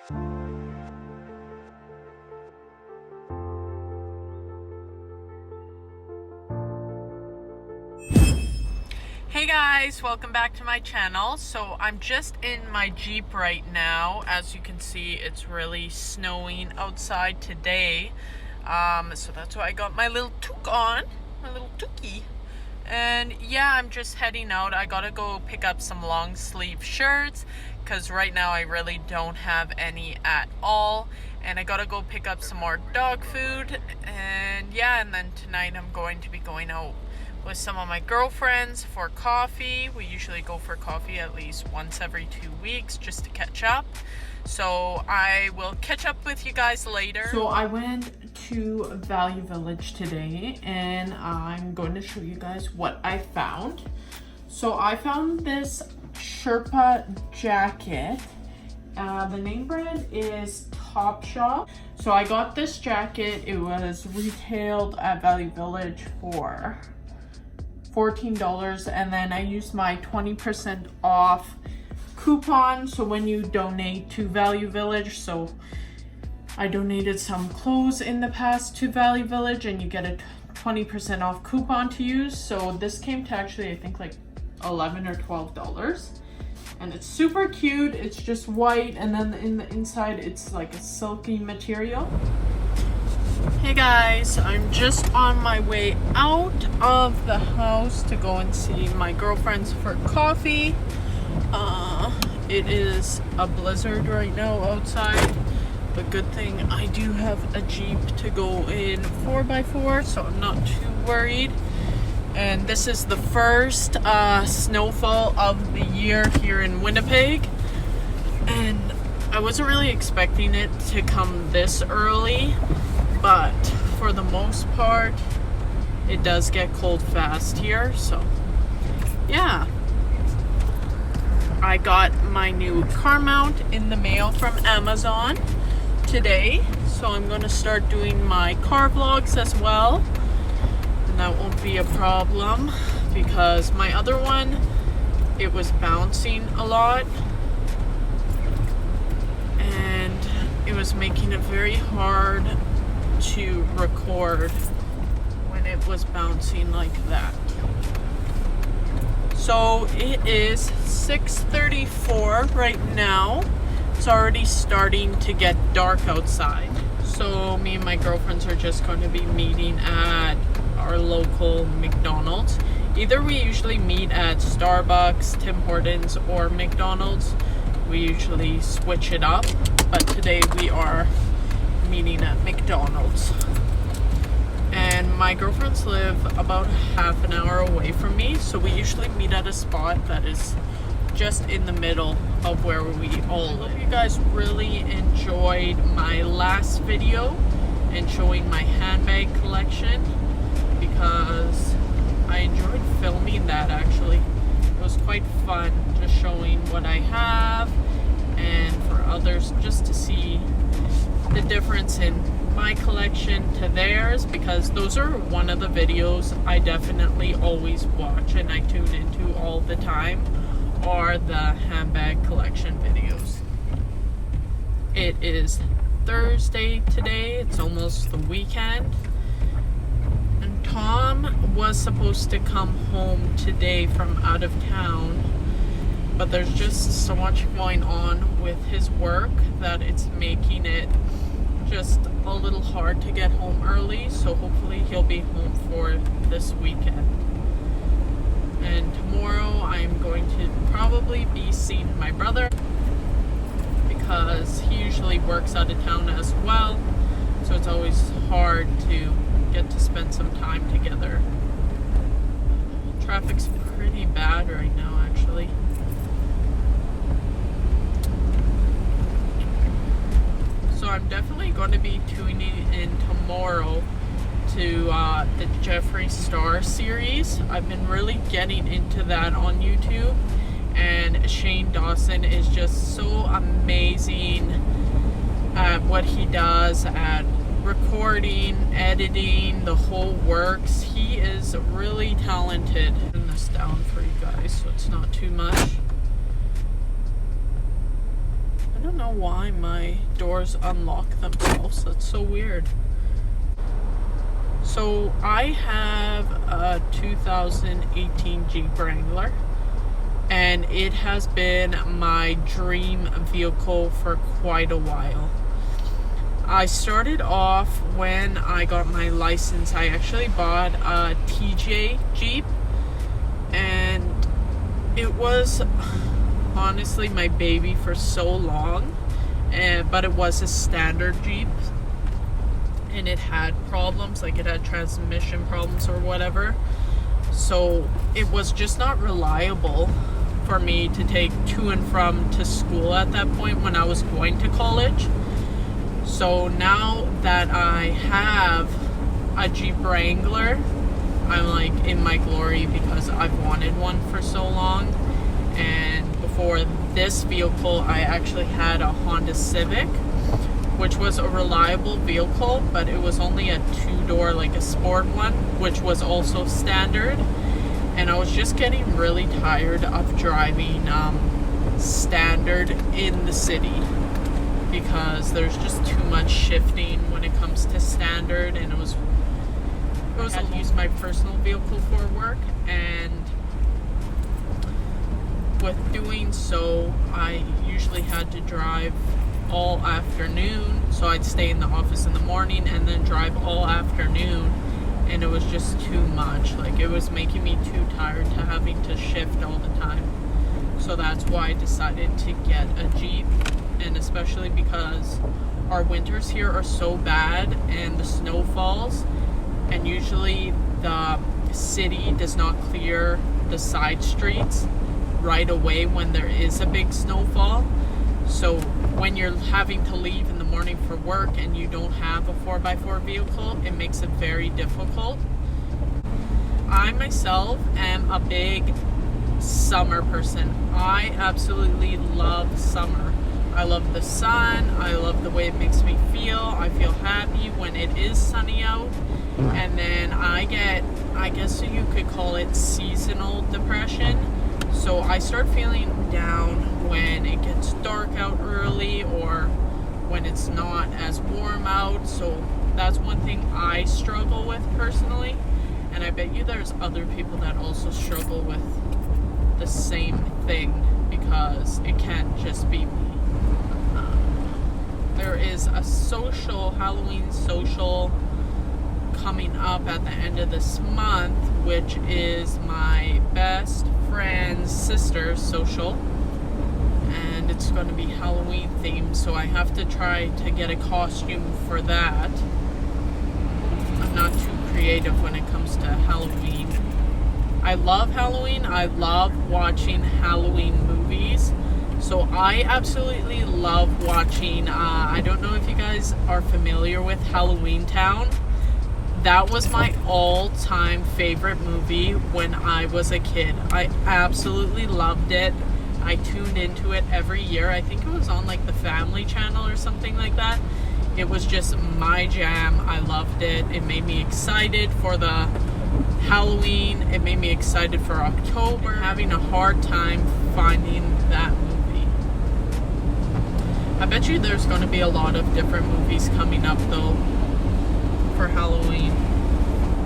Hey guys, welcome back to my channel. So I'm just in my Jeep right now. As you can see, it's really snowing outside today. So that's why I got my little toque on, my little toque. And yeah, I'm just heading out. I gotta go pick up some long sleeve shirts because right now I really don't have any at all. And I gotta go pick up some more dog food. And yeah, and then tonight I'm going to be going out with some of my girlfriends for coffee. We usually go for coffee at least once every 2 weeks just to catch up. So I will catch up with you guys later. So I went to Value Village today and I'm going to show you guys what I found. So I found this Sherpa jacket. The name brand is Topshop. So I got this jacket. It was retailed at Value Village for $14, and then I used my 20% off coupon. So when you donate to Value Village, so I donated some clothes in the past to Value Village and you get a 20% off coupon to use. So this came to actually I think like $11 or $12, and it's super cute. It's just white, and then in the inside it's like a silky material. Hey guys, I'm just on my way out of the house to go and see my girlfriends for coffee. It is a blizzard right now outside, but good thing I do have a Jeep to go in 4x4, so I'm not too worried. And this is the first snowfall of the year here in Winnipeg, and I wasn't really expecting it to come this early. But for the most part, it does get cold fast here. So yeah, I got my new car mount in the mail from Amazon today. So I'm going to start doing my car vlogs as well. And that won't be a problem because my other one, it was bouncing a lot. And it was making it very hard to record when it was bouncing like that. So it is 6:34 right now. It's already starting to get dark outside. So me and my girlfriends are just going to be meeting at our local McDonald's. Either we usually meet at Starbucks, Tim Hortons, or McDonald's. We usually switch it up, but today we are meeting at McDonald's. And my girlfriends live about half an hour away from me, so we usually meet at a spot that is just in the middle of where we all live. I hope you guys really enjoyed my last video and showing my handbag collection, because I enjoyed filming that. Actually, it was quite fun just showing what I have, and for others just to see the difference in my collection to theirs, because those are one of the videos I definitely always watch and I tune into all the time, are the handbag collection videos. It is Thursday today, it's almost the weekend, and Tom was supposed to come home today from out of town, but there's just so much going on with his work that it's making it just a little hard to get home early. So hopefully he'll be home for this weekend. And tomorrow I'm going to probably be seeing my brother, because he usually works out of town as well. So it's always hard to get to spend some time together. Traffic's pretty bad right now, actually. So I'm definitely going to be tuning in tomorrow to the Jeffree Star series. I've been really getting into that on YouTube, and Shane Dawson is just so amazing at what he does, at recording, editing, the whole works. He is really talented. Turn this down for you guys so it's not too much. I don't know know why my doors unlock themselves. That's so weird. So I have a 2018 Jeep Wrangler, and it has been my dream vehicle for quite a while. I started off when I got my license. I actually bought a TJ Jeep, and it was honestly my baby for so long, but it was a standard Jeep, and it had problems, like it had transmission problems or whatever, so it was just not reliable for me to take to and from to school at that point when I was going to college. So now that I have a Jeep Wrangler, I'm like in my glory because I've wanted one for so long. And before this vehicle, I actually had a Honda Civic, which was a reliable vehicle, but it was only a two-door, like a sport one, which was also standard. And I was just getting really tired of driving standard in the city, because there's just too much shifting when it comes to standard, and I had to use my personal vehicle for work, and with doing so, I usually had to drive all afternoon, so I'd stay in the office in the morning and then drive all afternoon, and it was just too much. Like, it was making me too tired to having to shift all the time. So that's why I decided to get a Jeep, and especially because our winters here are so bad and the snow falls, and usually the city does not clear the side streets right away when there is a big snowfall. So when you're having to leave in the morning for work and you don't have a 4x4 vehicle, it makes it very difficult. I myself am a big summer person. I absolutely love summer. I love the sun. I love the way it makes me feel. I feel happy when it is sunny out. And then I guess you could call it seasonal depression. So I start feeling down when it gets dark out early, or when it's not as warm out. So that's one thing I struggle with personally. And I bet you there's other people that also struggle with the same thing, because it can't just be me. There is a Halloween social coming up at the end of this month, which is my best friend's sister's social, and it's going to be Halloween themed, so I have to try to get a costume for that. I'm not too creative when it comes to Halloween. I love Halloween. I love watching Halloween movies. So I absolutely love watching, I don't know if you guys are familiar with Halloween Town. That was my all-time favorite movie when I was a kid. I absolutely loved it. I tuned into it every year. I think it was on like the Family Channel or something like that. It was just my jam. I loved it. It made me excited for the Halloween. It made me excited for October. I'm having a hard time finding that movie. I bet you there's going to be a lot of different movies coming up though for Halloween.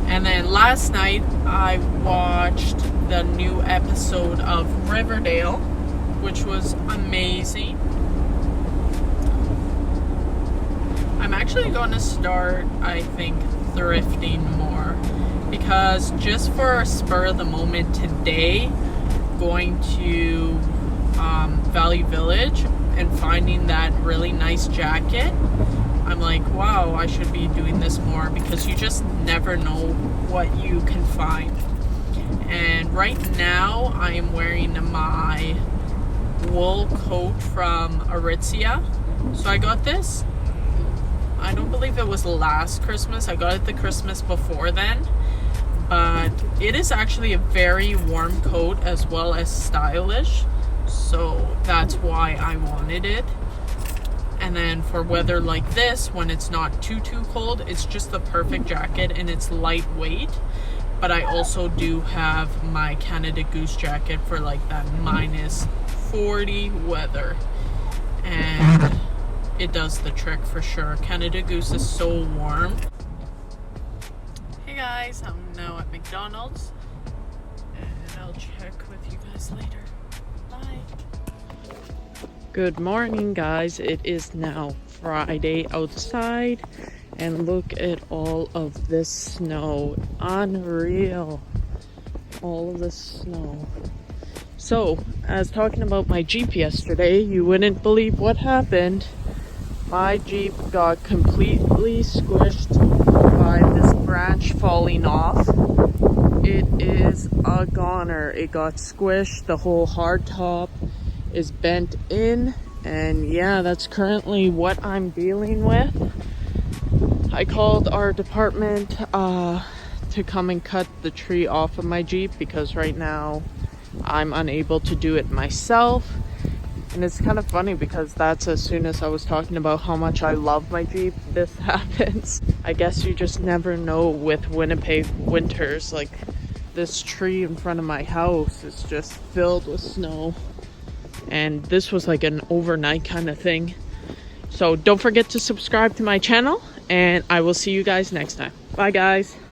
And then last night I watched the new episode of Riverdale, which was amazing. I'm actually going to start, I think, thrifting more, because just for a spur of the moment today, going to Value Village and finding that really nice jacket, I'm like, wow, I should be doing this more, because you just never know what you can find. And right now I am wearing my wool coat from Aritzia. So I got this, I don't believe it was last Christmas. I got it the Christmas before then. But it is actually a very warm coat as well as stylish. So that's why I wanted it. And then for weather like this, when it's not too cold, it's just the perfect jacket, and it's lightweight. But I also do have my Canada Goose jacket for like that -40 weather. and it does the trick for sure. Canada Goose is so warm. Hey guys, I'm now at McDonald's and I'll check with you guys later. Bye. Good morning guys, it is now Friday outside and look at all of this snow. Unreal. All of this snow. So, I was talking about my Jeep yesterday. You wouldn't believe what happened. My Jeep got completely squished by this branch falling off. It is a goner. It got squished. The whole hard top is bent in. And yeah, that's currently what I'm dealing with. I called our department to come and cut the tree off of my Jeep because right now I'm unable to do it myself. And it's kind of funny because that's as soon as I was talking about how much I love my Jeep, this happens. I guess you just never know with Winnipeg winters. Like, this tree in front of my house is just filled with snow. And this was like an overnight kind of thing. So don't forget to subscribe to my channel, and I will see you guys next time. Bye guys.